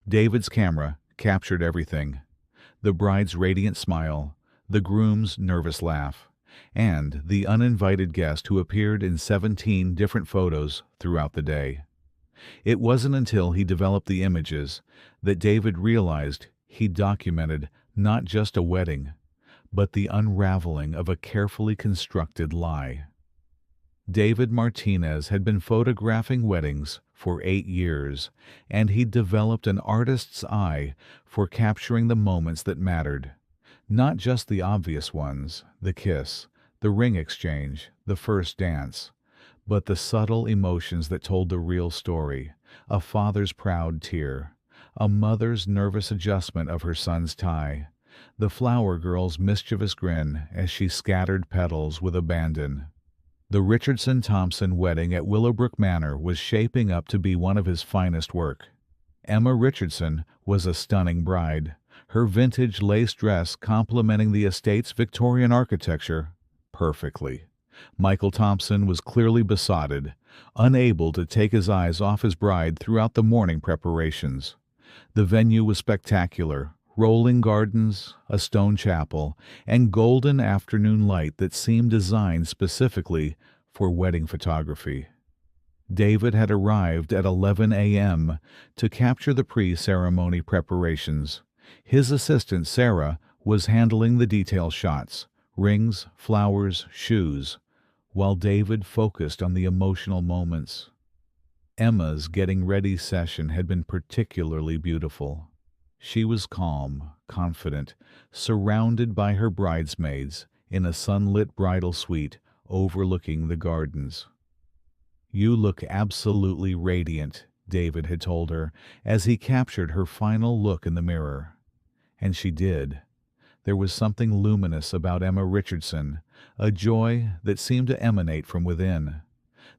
David's camera captured everything: the bride's radiant smile, the groom's nervous laugh, and the uninvited guest who appeared in 17 different photos throughout the day. It wasn't until he developed the images that David realized he documented not just a wedding, but the unraveling of a carefully constructed lie. David Martinez had been photographing weddings for 8 years, and he'd developed an artist's eye for capturing the moments that mattered. Not just the obvious ones, the kiss, the ring exchange, the first dance, but the subtle emotions that told the real story: a father's proud tear, a mother's nervous adjustment of her son's tie, the flower girl's mischievous grin as she scattered petals with abandon. The Richardson-Thompson wedding at Willowbrook Manor was shaping up to be one of his finest work. Emma Richardson was a stunning bride, her vintage lace dress complementing the estate's Victorian architecture perfectly. Michael Thompson was clearly besotted, unable to take his eyes off his bride throughout the morning preparations. The venue was spectacular: rolling gardens, a stone chapel, and golden afternoon light that seemed designed specifically for wedding photography. David had arrived at 11 a.m. to capture the pre-ceremony preparations. His assistant, Sarah, was handling the detail shots: rings, flowers, shoes, while David focused on the emotional moments. Emma's getting ready session had been particularly beautiful. She was calm, confident, surrounded by her bridesmaids in a sunlit bridal suite overlooking the gardens. "You look absolutely radiant," David had told her as he captured her final look in the mirror. And she did. There was something luminous about Emma Richardson, a joy that seemed to emanate from within.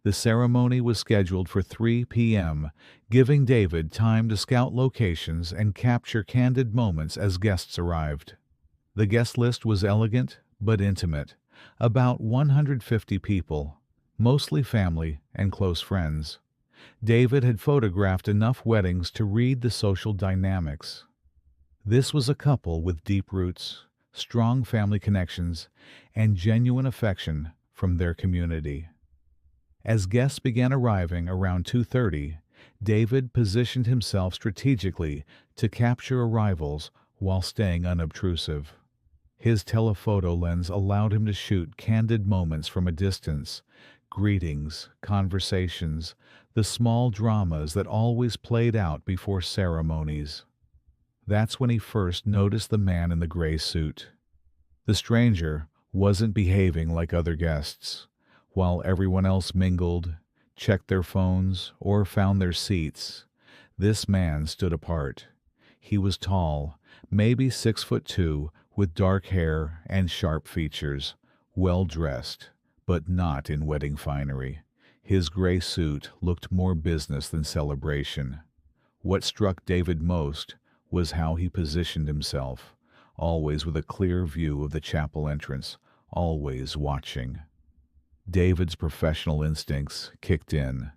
The ceremony was scheduled for 3 p.m., giving David time to scout locations and capture candid moments as guests arrived. The guest list was elegant but intimate, about 150 people, mostly family and close friends. David had photographed enough weddings to read the social dynamics. This was a couple with deep roots, strong family connections, and genuine affection from their community. As guests began arriving around 2:30, David positioned himself strategically to capture arrivals while staying unobtrusive. His telephoto lens allowed him to shoot candid moments from a distance: greetings, conversations, the small dramas that always played out before ceremonies. That's when he first noticed the man in the gray suit. The stranger wasn't behaving like other guests. While everyone else mingled, checked their phones, or found their seats, this man stood apart. He was tall, maybe 6'2", with dark hair and sharp features, well-dressed, but not in wedding finery. His gray suit looked more business than celebration. What struck David most was how he positioned himself, always with a clear view of the chapel entrance, always watching. David's professional instincts kicked in.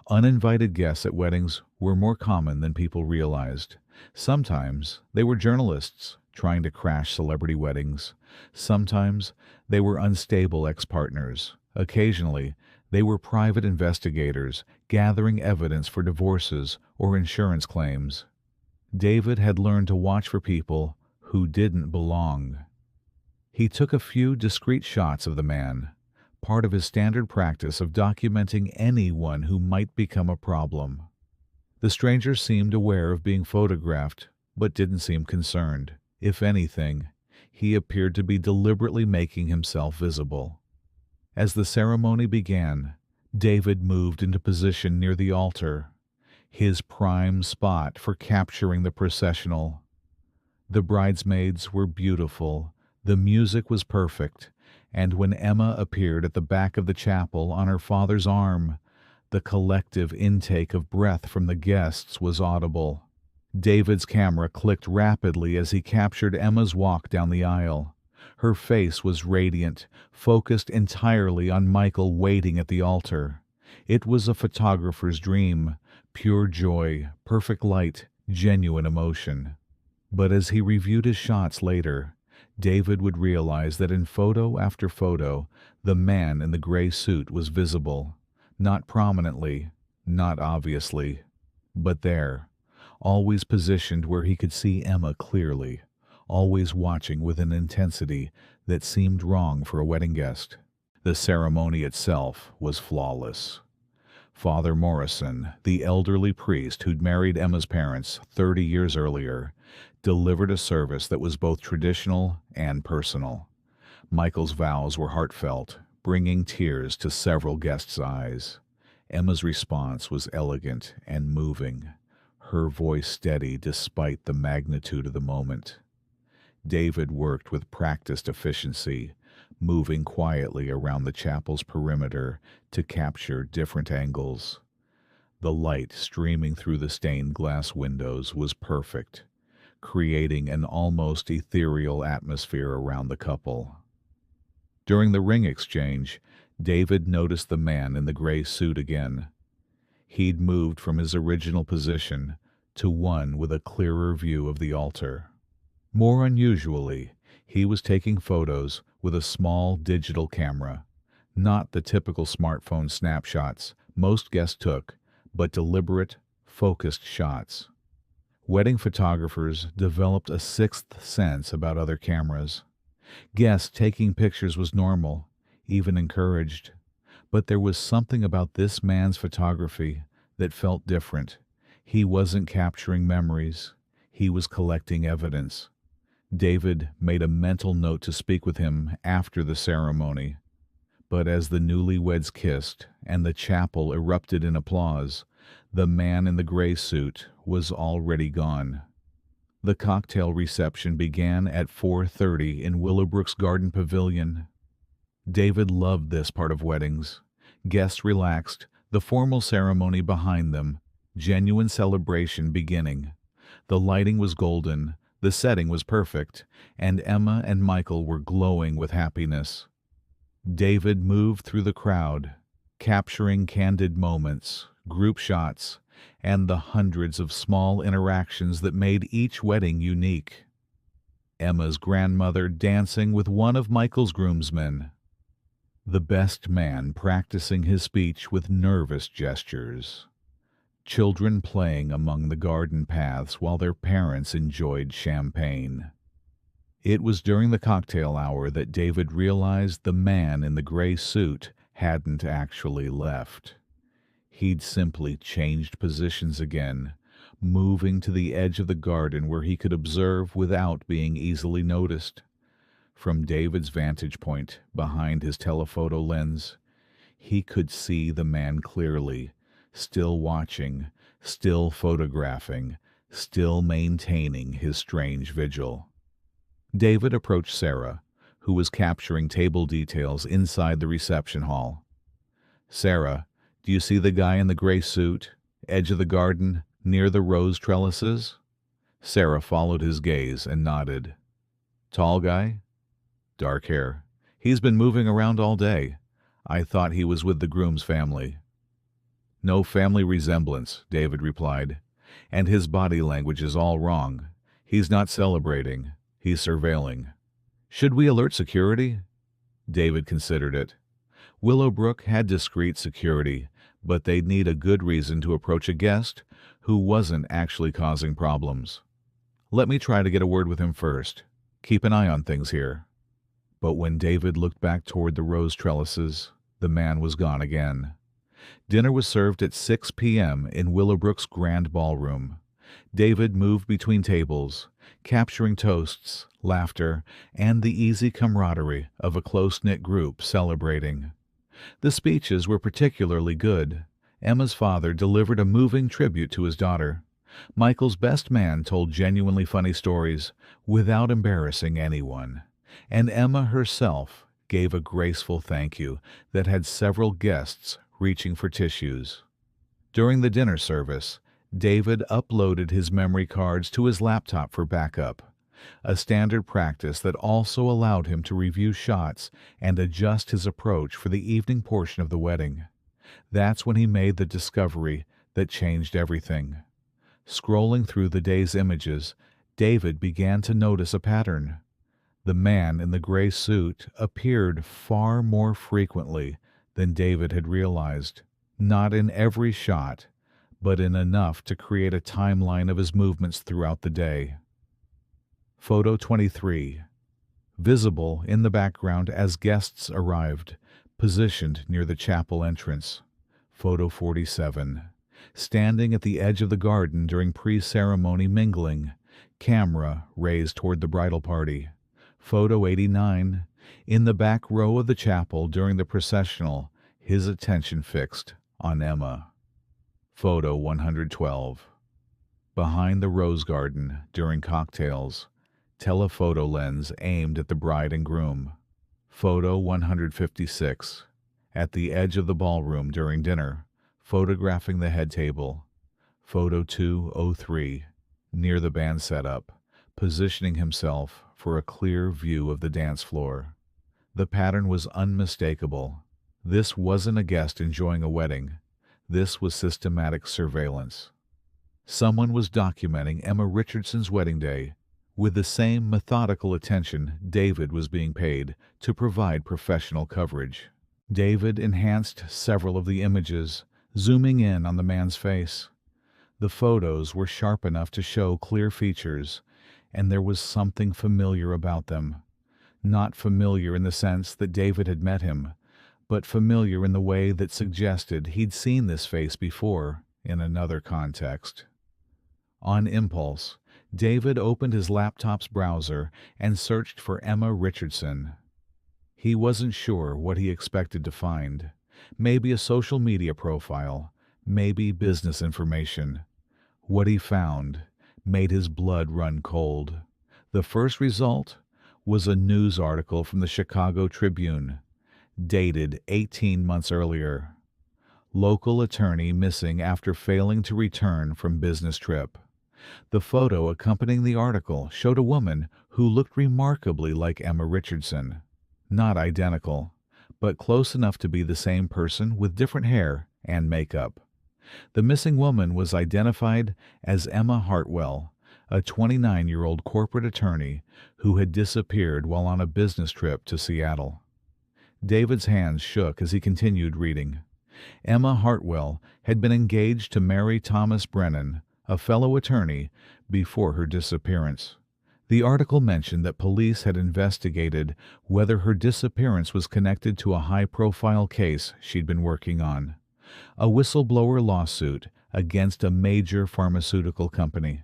Uninvited guests at weddings were more common than people realized. Sometimes they were journalists trying to crash celebrity weddings. Sometimes they were unstable ex-partners. Occasionally, they were private investigators gathering evidence for divorces or insurance claims. David had learned to watch for people who didn't belong. He took a few discreet shots of the man, part of his standard practice of documenting anyone who might become a problem. The stranger seemed aware of being photographed, but didn't seem concerned. If anything, he appeared to be deliberately making himself visible. As the ceremony began, David moved into position near the altar, his prime spot for capturing the processional. The bridesmaids were beautiful, the music was perfect, and when Emma appeared at the back of the chapel on her father's arm, the collective intake of breath from the guests was audible. David's camera clicked rapidly as he captured Emma's walk down the aisle. Her face was radiant, focused entirely on Michael waiting at the altar. It was a photographer's dream: pure joy, perfect light, genuine emotion. But as he reviewed his shots later, David would realize that in photo after photo, the man in the gray suit was visible, not prominently, not obviously, but there, always positioned where he could see Emma clearly, always watching with an intensity that seemed wrong for a wedding guest. The ceremony itself was flawless. Father Morrison, the elderly priest who'd married Emma's parents 30 years earlier, delivered a service that was both traditional and personal. Michael's vows were heartfelt, bringing tears to several guests' eyes. Emma's response was elegant and moving, her voice steady despite the magnitude of the moment. David worked with practiced efficiency, moving quietly around the chapel's perimeter to capture different angles. The light streaming through the stained glass windows was perfect, creating an almost ethereal atmosphere around the couple. During the ring exchange, David noticed the man in the gray suit again. He'd moved from his original position to one with a clearer view of the altar. More unusually, he was taking photos with a small digital camera, not the typical smartphone snapshots most guests took, but deliberate, focused shots. Wedding photographers developed a sixth sense about other cameras. Guests taking pictures was normal, even encouraged, but there was something about this man's photography that felt different. He wasn't capturing memories, he was collecting evidence. David made a mental note to speak with him after the ceremony, but as the newlyweds kissed and the chapel erupted in applause, the man in the gray suit was already gone. The cocktail reception began at 4:30 in Willowbrook's Garden Pavilion. David loved this part of weddings. Guests relaxed, the formal ceremony behind them, genuine celebration beginning. The lighting was golden, the setting was perfect, and Emma and Michael were glowing with happiness. David moved through the crowd, capturing candid moments, group shots, and the hundreds of small interactions that made each wedding unique. Emma's grandmother dancing with one of Michael's groomsmen. The best man practicing his speech with nervous gestures. Children playing among the garden paths while their parents enjoyed champagne. It was during the cocktail hour that David realized the man in the gray suit hadn't actually left. He'd simply changed positions again, moving to the edge of the garden where he could observe without being easily noticed. From David's vantage point, behind his telephoto lens, he could see the man clearly, still watching, still photographing, still maintaining his strange vigil. David approached Sarah, who was capturing table details inside the reception hall. "Sarah, do you see the guy in the gray suit, edge of the garden, near the rose trellises?" Sarah followed his gaze and nodded. "Tall guy? Dark hair. He's been moving around all day. I thought he was with the groom's family." "No family resemblance," David replied, "and his body language is all wrong. He's not celebrating. He's surveilling." "Should we alert security?" David considered it. Willowbrook had discreet security, but they'd need a good reason to approach a guest who wasn't actually causing problems. "Let me try to get a word with him first. Keep an eye on things here." But when David looked back toward the rose trellises, the man was gone again. Dinner was served at 6 p.m. in Willowbrook's grand ballroom. David moved between tables, capturing toasts, laughter, and the easy camaraderie of a close-knit group celebrating. The speeches were particularly good. Emma's father delivered a moving tribute to his daughter. Michael's best man told genuinely funny stories without embarrassing anyone. And Emma herself gave a graceful thank you that had several guests reaching for tissues. During the dinner service, David uploaded his memory cards to his laptop for backup, a standard practice that also allowed him to review shots and adjust his approach for the evening portion of the wedding. That's when he made the discovery that changed everything. Scrolling through the day's images, David began to notice a pattern. The man in the gray suit appeared far more frequently than David had realized. Not in every shot, but in enough to create a timeline of his movements throughout the day. Photo 23. Visible in the background as guests arrived, positioned near the chapel entrance. Photo 47. Standing at the edge of the garden during pre-ceremony mingling, camera raised toward the bridal party. Photo 89. In the back row of the chapel during the processional, his attention fixed on Emma. Photo 112. Behind the rose garden during cocktails, telephoto lens aimed at the bride and groom. Photo 156. At the edge of the ballroom during dinner, photographing the head table. Photo 203. Near the band setup, positioning himself for a clear view of the dance floor. The pattern was unmistakable. This wasn't a guest enjoying a wedding. This was systematic surveillance. Someone was documenting Emma Richardson's wedding day with the same methodical attention David was being paid to provide professional coverage. David enhanced several of the images, zooming in on the man's face. The photos were sharp enough to show clear features, and there was something familiar about them. Not familiar in the sense that David had met him, but familiar in the way that suggested he'd seen this face before in another context. On impulse, David opened his laptop's browser and searched for Emma Richardson. He wasn't sure what he expected to find. Maybe a social media profile, maybe business information. What he found made his blood run cold. The first result was a news article from the Chicago Tribune, dated 18 months earlier. Local attorney missing after failing to return from business trip. The photo accompanying the article showed a woman who looked remarkably like Emma Richardson. Not identical, but close enough to be the same person with different hair and makeup. The missing woman was identified as Emma Hartwell, a 29-year-old corporate attorney who had disappeared while on a business trip to Seattle. David's hands shook as he continued reading. Emma Hartwell had been engaged to marry Thomas Brennan, a fellow attorney, before her disappearance. The article mentioned that police had investigated whether her disappearance was connected to a high-profile case she'd been working on, a whistleblower lawsuit against a major pharmaceutical company.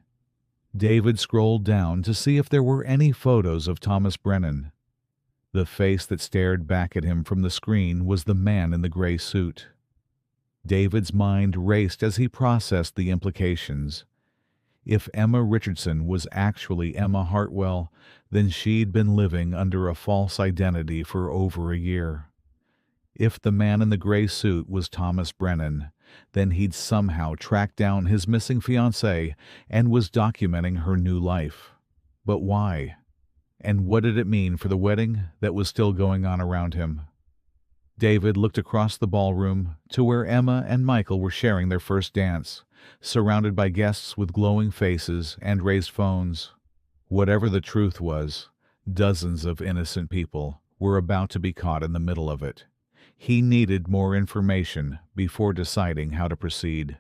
David scrolled down to see if there were any photos of Thomas Brennan. The face that stared back at him from the screen was the man in the gray suit. David's mind raced as he processed the implications. If Emma Richardson was actually Emma Hartwell, then she'd been living under a false identity for over a year. If the man in the gray suit was Thomas Brennan, then he'd somehow tracked down his missing fiancée and was documenting her new life. But why? And what did it mean for the wedding that was still going on around him? David looked across the ballroom to where Emma and Michael were sharing their first dance, surrounded by guests with glowing faces and raised phones. Whatever the truth was, dozens of innocent people were about to be caught in the middle of it. He needed more information before deciding how to proceed.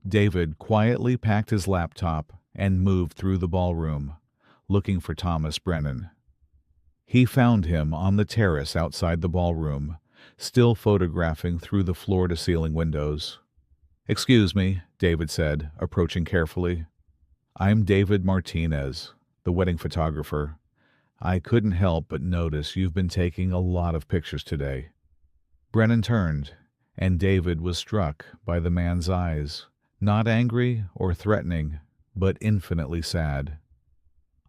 David quietly packed his laptop and moved through the ballroom, looking for Thomas Brennan. He found him on the terrace outside the ballroom, still photographing through the floor-to-ceiling windows. "Excuse me," David said, approaching carefully. "I'm David Martinez, the wedding photographer. I couldn't help but notice you've been taking a lot of pictures today." Brennan turned, and David was struck by the man's eyes, not angry or threatening, but infinitely sad.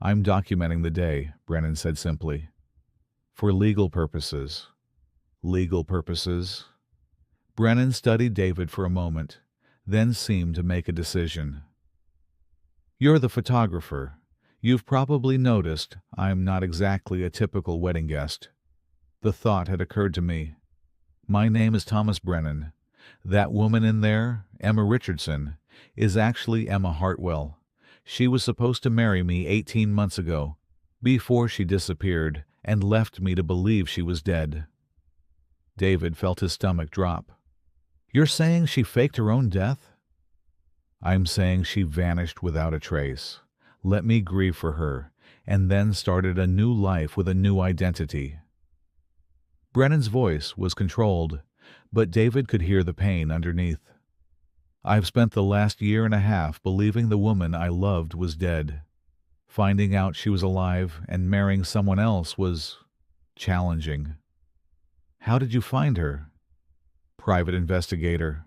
"I'm documenting the day," Brennan said simply. "For legal purposes." "Legal purposes?" Brennan studied David for a moment, then seemed to make a decision. "You're the photographer. You've probably noticed I'm not exactly a typical wedding guest." The thought had occurred to me. "My name is Thomas Brennan. That woman in there, Emma Richardson, is actually Emma Hartwell. She was supposed to marry me 18 months ago, before she disappeared and left me to believe she was dead." David felt his stomach drop. "You're saying she faked her own death?" "I'm saying she vanished without a trace. Let me grieve for her, and then started a new life with a new identity." Brennan's voice was controlled, but David could hear the pain underneath. "I've spent the last year and a half believing the woman I loved was dead. Finding out she was alive and marrying someone else was challenging." "How did you find her?" "Private investigator.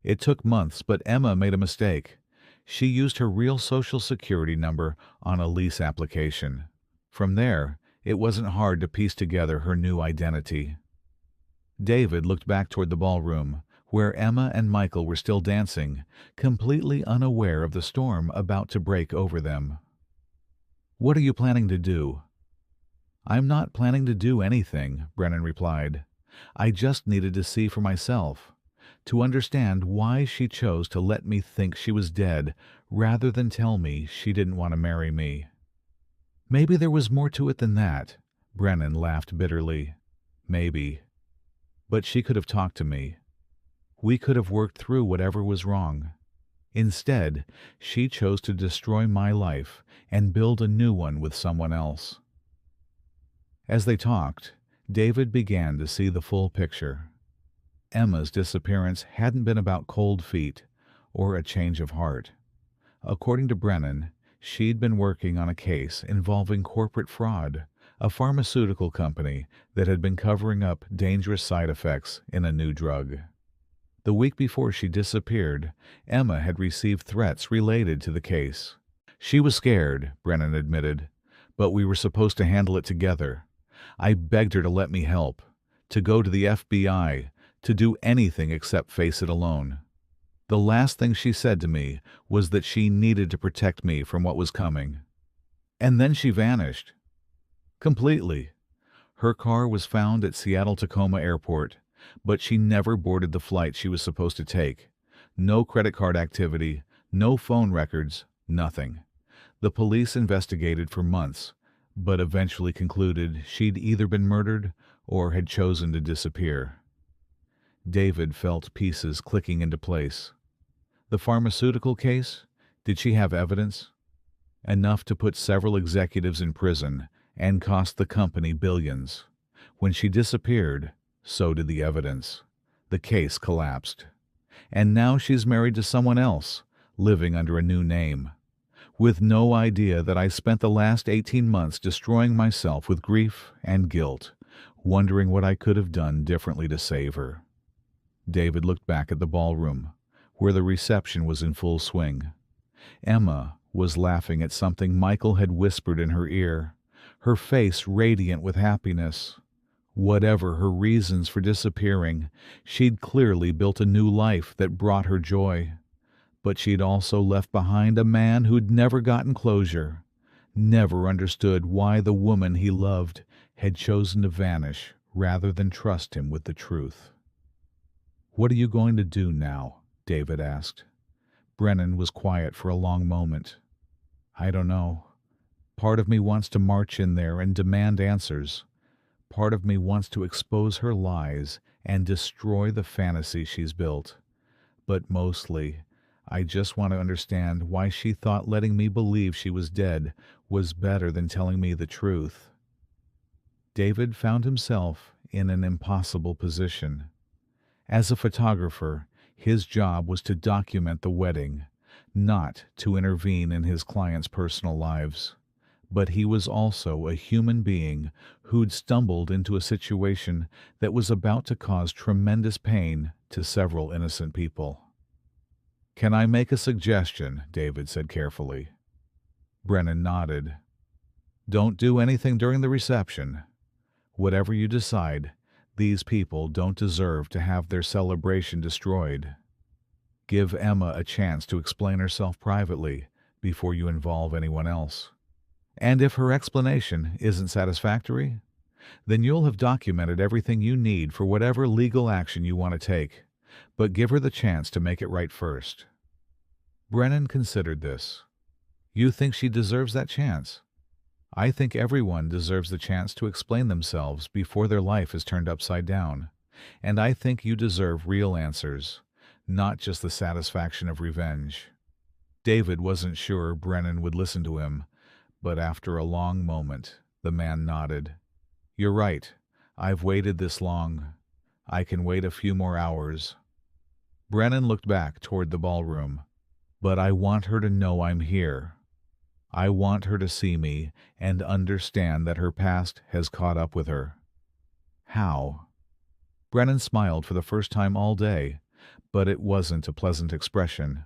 It took months, but Emma made a mistake. She used her real Social Security number on a lease application. From there, it wasn't hard to piece together her new identity." David looked back toward the ballroom, where Emma and Michael were still dancing, completely unaware of the storm about to break over them. "What are you planning to do?" "I'm not planning to do anything," Brennan replied. "I just needed to see for myself, to understand why she chose to let me think she was dead rather than tell me she didn't want to marry me." "Maybe there was more to it than that," Brennan laughed bitterly. "Maybe. But she could have talked to me. We could have worked through whatever was wrong. Instead, she chose to destroy my life and build a new one with someone else." As they talked, David began to see the full picture. Emma's disappearance hadn't been about cold feet or a change of heart. According to Brennan, she'd been working on a case involving corporate fraud, a pharmaceutical company that had been covering up dangerous side effects in a new drug. The week before she disappeared, Emma had received threats related to the case. "She was scared," Brennan admitted, "but we were supposed to handle it together. I begged her to let me help, to go to the FBI, to do anything except face it alone. The last thing she said to me was that she needed to protect me from what was coming. And then she vanished. Completely. Her car was found at Seattle-Tacoma Airport, but she never boarded the flight she was supposed to take. No credit card activity, no phone records, nothing. The police investigated for months, but eventually concluded she'd either been murdered or had chosen to disappear." David felt pieces clicking into place. "The pharmaceutical case? Did she have evidence?" "Enough to put several executives in prison and cost the company billions. When she disappeared, so did the evidence. The case collapsed. And now she's married to someone else, living under a new name. With no idea that I spent the last 18 months destroying myself with grief and guilt, wondering what I could have done differently to save her." David looked back at the ballroom, where the reception was in full swing. Emma was laughing at something Michael had whispered in her ear, her face radiant with happiness. Whatever her reasons for disappearing, she'd clearly built a new life that brought her joy. But she'd also left behind a man who'd never gotten closure, never understood why the woman he loved had chosen to vanish rather than trust him with the truth. "What are you going to do now?" David asked. Brennan was quiet for a long moment. "I don't know. Part of me wants to march in there and demand answers. Part of me wants to expose her lies and destroy the fantasy she's built. But mostly, I just want to understand why she thought letting me believe she was dead was better than telling me the truth." David found himself in an impossible position. As a photographer, his job was to document the wedding, not to intervene in his clients' personal lives. But he was also a human being who'd stumbled into a situation that was about to cause tremendous pain to several innocent people. "Can I make a suggestion?" David said carefully. Brennan nodded. "Don't do anything during the reception. Whatever you decide, these people don't deserve to have their celebration destroyed. Give Emma a chance to explain herself privately before you involve anyone else. And if her explanation isn't satisfactory, then you'll have documented everything you need for whatever legal action you want to take, but give her the chance to make it right first." Brennan considered this. You think she deserves that chance? I think everyone deserves the chance to explain themselves before their life is turned upside down. And I think you deserve real answers, not just the satisfaction of revenge. David wasn't sure Brennan would listen to him, but after a long moment, the man nodded. You're right. I've waited this long. I can wait a few more hours. Brennan looked back toward the ballroom. But I want her to know I'm here. I want her to see me and understand that her past has caught up with her. How? Brennan smiled for the first time all day, but it wasn't a pleasant expression.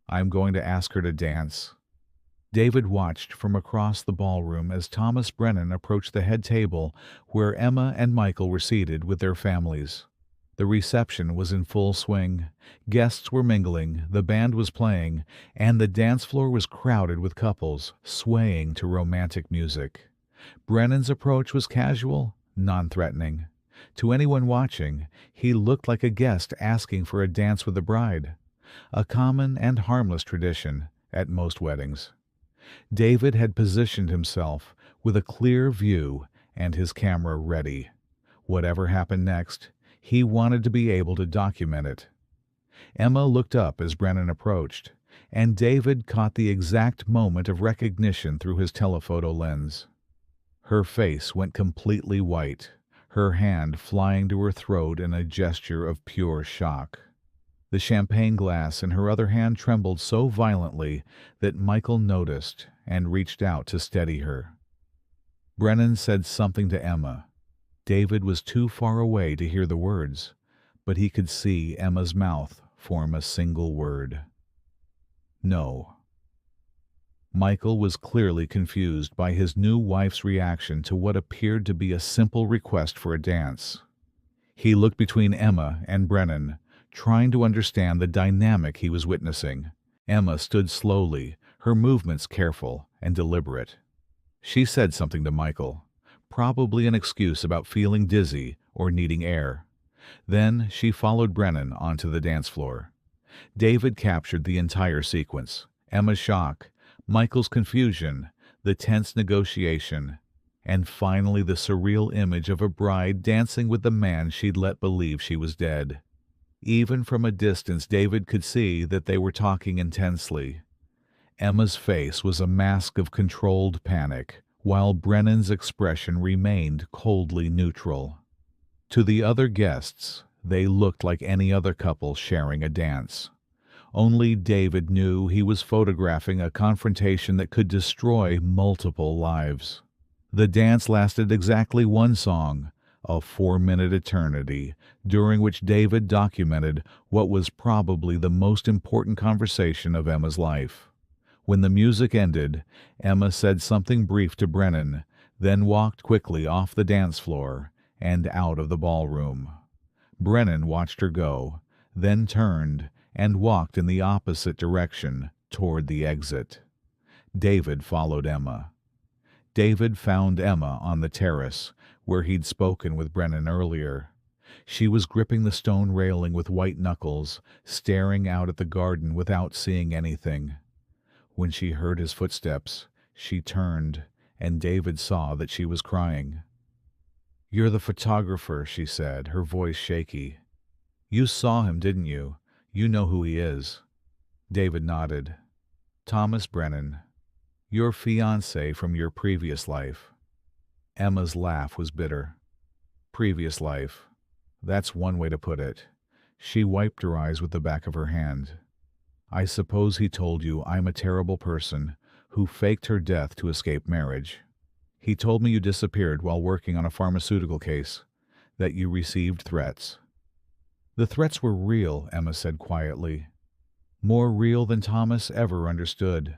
I'm going to ask her to dance. David watched from across the ballroom as Thomas Brennan approached the head table where Emma and Michael were seated with their families. The reception was in full swing. Guests were mingling, the band was playing, and the dance floor was crowded with couples, swaying to romantic music. Brennan's approach was casual, non-threatening. To anyone watching, he looked like a guest asking for a dance with the bride, a common and harmless tradition at most weddings. David had positioned himself with a clear view and his camera ready. Whatever happened next, he wanted to be able to document it. Emma looked up as Brennan approached, and David caught the exact moment of recognition through his telephoto lens. Her face went completely white, her hand flying to her throat in a gesture of pure shock. The champagne glass in her other hand trembled so violently that Michael noticed and reached out to steady her. Brennan said something to Emma. David was too far away to hear the words, but he could see Emma's mouth form a single word. No. Michael was clearly confused by his new wife's reaction to what appeared to be a simple request for a dance. He looked between Emma and Brennan, trying to understand the dynamic he was witnessing. Emma stood slowly, her movements careful and deliberate. She said something to Michael, probably an excuse about feeling dizzy or needing air. Then she followed Brennan onto the dance floor. David captured the entire sequence, Emma's shock, Michael's confusion, the tense negotiation, and finally the surreal image of a bride dancing with the man she'd let believe she was dead. Even from a distance, David could see that they were talking intensely. Emma's face was a mask of controlled panic, while Brennan's expression remained coldly neutral. To the other guests, they looked like any other couple sharing a dance. Only David knew he was photographing a confrontation that could destroy multiple lives. The dance lasted exactly one song, a 4-minute eternity, during which David documented what was probably the most important conversation of Emma's life. When the music ended, Emma said something brief to Brennan, then walked quickly off the dance floor and out of the ballroom. Brennan watched her go, then turned and walked in the opposite direction toward the exit. David followed Emma. David found Emma on the terrace, where he'd spoken with Brennan earlier. She was gripping the stone railing with white knuckles, staring out at the garden without seeing anything. When she heard his footsteps, she turned, and David saw that she was crying. "You're the photographer," she said, her voice shaky. "You saw him, didn't you? You know who he is." David nodded. "Thomas Brennan. Your fiancé from your previous life." Emma's laugh was bitter. "Previous life. That's one way to put it." She wiped her eyes with the back of her hand. "I suppose he told you I'm a terrible person who faked her death to escape marriage. He told me you disappeared while working on a pharmaceutical case, that you received threats." "The threats were real," Emma said quietly. "More real than Thomas ever understood.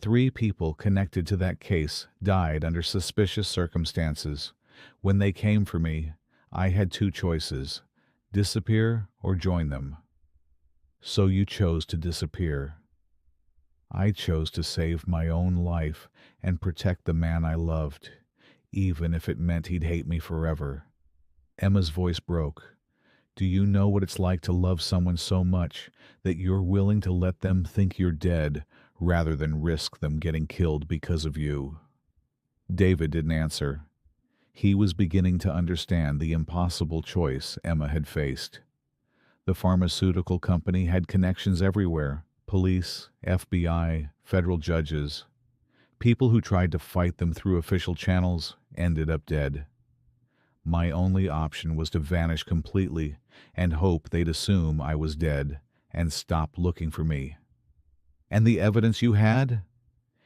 3 people connected to that case died under suspicious circumstances. When they came for me, I had 2 choices: disappear or join them. So you chose to disappear. I chose to save my own life and protect the man I loved, even if it meant he'd hate me forever." Emma's voice broke. Do you know what it's like to love someone so much that you're willing to let them think you're dead rather than risk them getting killed because of you? David didn't answer. He was beginning to understand the impossible choice Emma had faced. The pharmaceutical company had connections everywhere: police, FBI, federal judges. People who tried to fight them through official channels ended up dead. My only option was to vanish completely and hope they'd assume I was dead and stop looking for me. And the evidence you had?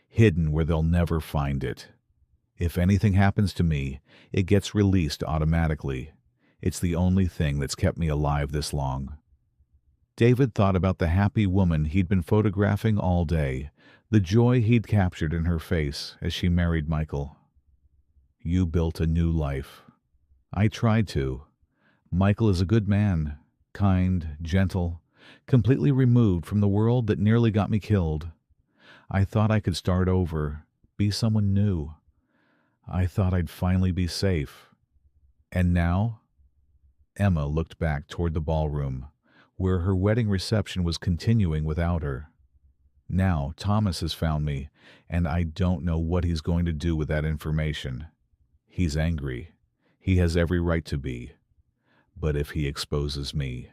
Hidden where they'll never find it. If anything happens to me, it gets released automatically. It's the only thing that's kept me alive this long. David thought about the happy woman he'd been photographing all day, the joy he'd captured in her face as she married Michael. You built a new life. I tried to. Michael is a good man, kind, gentle, completely removed from the world that nearly got me killed. I thought I could start over, be someone new. I thought I'd finally be safe. And now? Emma looked back toward the ballroom, where her wedding reception was continuing without her. Now Thomas has found me, and I don't know what he's going to do with that information. He's angry. He has every right to be. But if he exposes me,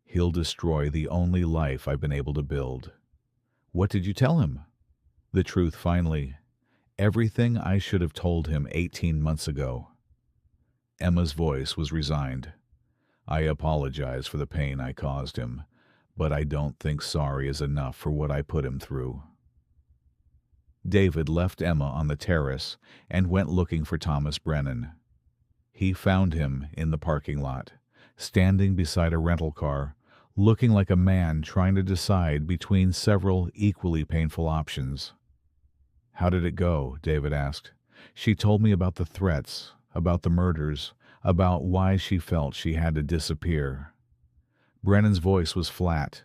he'll destroy the only life I've been able to build. What did you tell him? The truth finally. Everything I should have told him 18 months ago. Emma's voice was resigned. I apologize for the pain I caused him, but I don't think sorry is enough for what I put him through. David left Emma on the terrace and went looking for Thomas Brennan. He found him in the parking lot, standing beside a rental car, looking like a man trying to decide between several equally painful options. How did it go? David asked. She told me about the threats, about the murders, about why she felt she had to disappear. Brennan's voice was flat.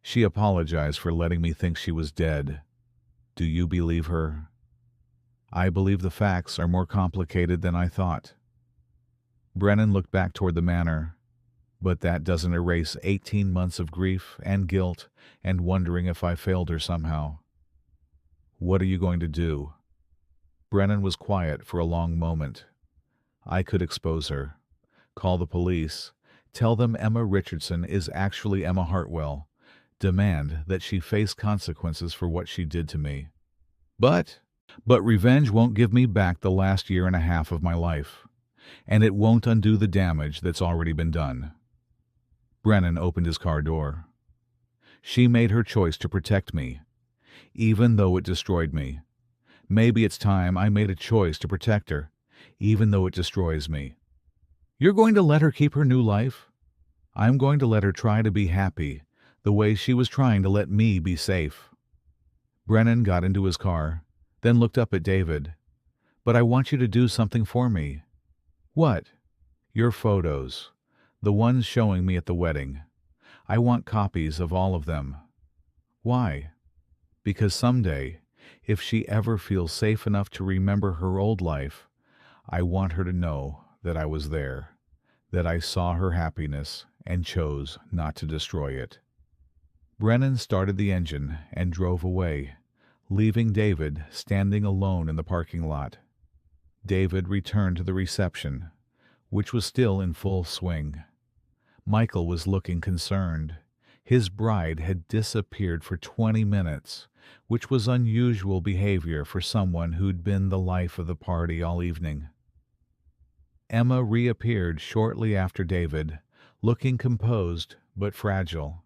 She apologized for letting me think she was dead. Do you believe her? I believe the facts are more complicated than I thought. Brennan looked back toward the manor. But that doesn't erase 18 months of grief and guilt and wondering if I failed her somehow. What are you going to do? Brennan was quiet for a long moment. I could expose her, call the police, tell them Emma Richardson is actually Emma Hartwell, demand that she face consequences for what she did to me. But revenge won't give me back the last year and a half of my life, and it won't undo the damage that's already been done. Brennan opened his car door. She made her choice to protect me, even though it destroyed me. Maybe it's time I made a choice to protect her, even though it destroys me. You're going to let her keep her new life? I'm going to let her try to be happy, the way she was trying to let me be safe. Brennan got into his car, then looked up at David. But I want you to do something for me. What? Your photos. The ones showing me at the wedding. I want copies of all of them. Why? Because someday, if she ever feels safe enough to remember her old life, I want her to know that I was there, that I saw her happiness and chose not to destroy it. Brennan started the engine and drove away, leaving David standing alone in the parking lot. David returned to the reception, which was still in full swing. Michael was looking concerned. His bride had disappeared for 20 minutes, which was unusual behavior for someone who'd been the life of the party all evening. Emma reappeared shortly after David, looking composed but fragile.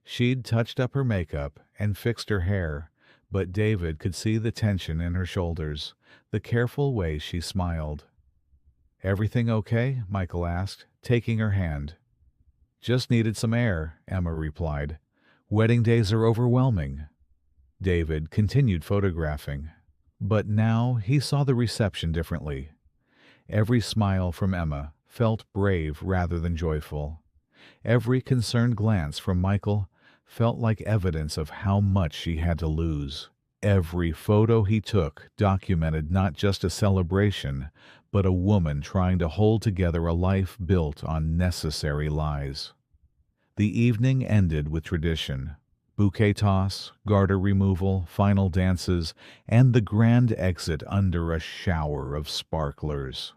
She'd touched up her makeup and fixed her hair, but David could see the tension in her shoulders, the careful way she smiled. "Everything okay?" Michael asked, taking her hand. "Just needed some air," Emma replied. "Wedding days are overwhelming." David continued photographing, but now he saw the reception differently. Every smile from Emma felt brave rather than joyful. Every concerned glance from Michael felt like evidence of how much she had to lose. Every photo he took documented not just a celebration, but a woman trying to hold together a life built on necessary lies. The evening ended with tradition. Bouquet toss, garter removal, final dances, and the grand exit under a shower of sparklers.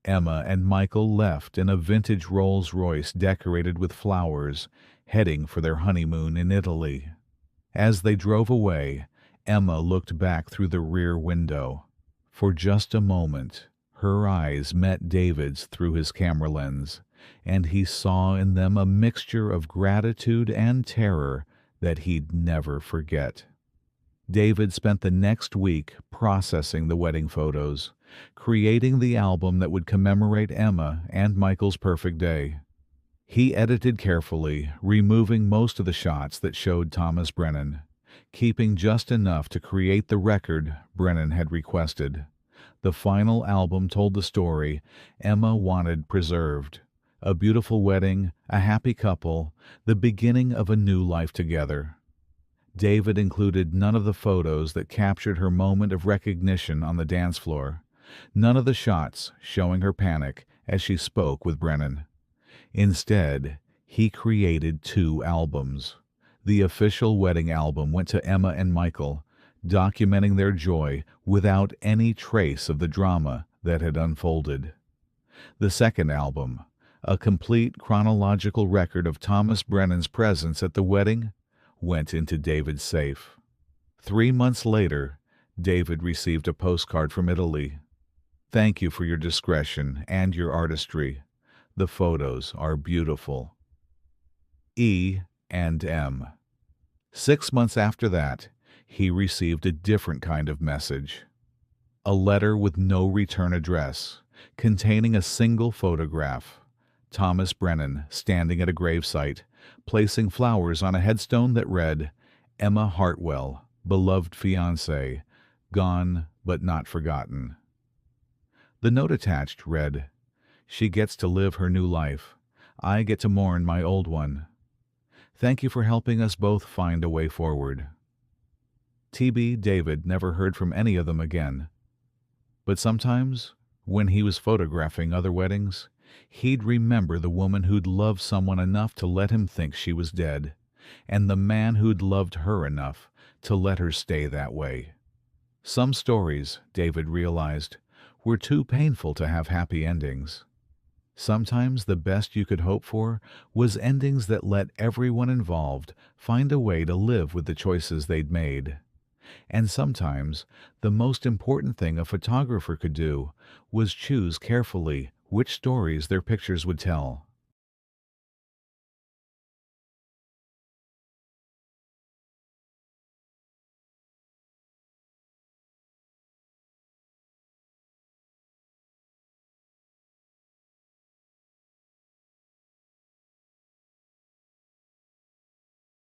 Emma and Michael left in a vintage Rolls-Royce decorated with flowers, heading for their honeymoon in Italy. As they drove away, Emma looked back through the rear window. For just a moment, her eyes met David's through his camera lens, and he saw in them a mixture of gratitude and terror that he'd never forget. David spent the next week processing the wedding photos, creating the album that would commemorate Emma and Michael's perfect day. He edited carefully, removing most of the shots that showed Thomas Brennan, keeping just enough to create the record Brennan had requested. The final album told the story Emma wanted preserved: a beautiful wedding, a happy couple, the beginning of a new life together. David included none of the photos that captured her moment of recognition on the dance floor, none of the shots showing her panic as she spoke with Brennan. Instead, he created 2 albums. The official wedding album went to Emma and Michael, documenting their joy without any trace of the drama that had unfolded. The second album, a complete chronological record of Thomas Brennan's presence at the wedding, went into David's safe. 3 months later, David received a postcard from Italy. "Thank you for your discretion and your artistry. The photos are beautiful. E and M." 6 months after that, he received a different kind of message. A letter with no return address, containing a single photograph. Thomas Brennan standing at a gravesite, placing flowers on a headstone that read, "Emma Hartwell, beloved fiancée, gone but not forgotten." The note attached read, "She gets to live her new life. I get to mourn my old one. Thank you for helping us both find a way forward." T.B. David never heard from any of them again. But sometimes, when he was photographing other weddings, he'd remember the woman who'd loved someone enough to let him think she was dead, and the man who'd loved her enough to let her stay that way. Some stories, David realized, were too painful to have happy endings. Sometimes the best you could hope for was endings that let everyone involved find a way to live with the choices they'd made. And sometimes the most important thing a photographer could do was choose carefully which stories their pictures would tell.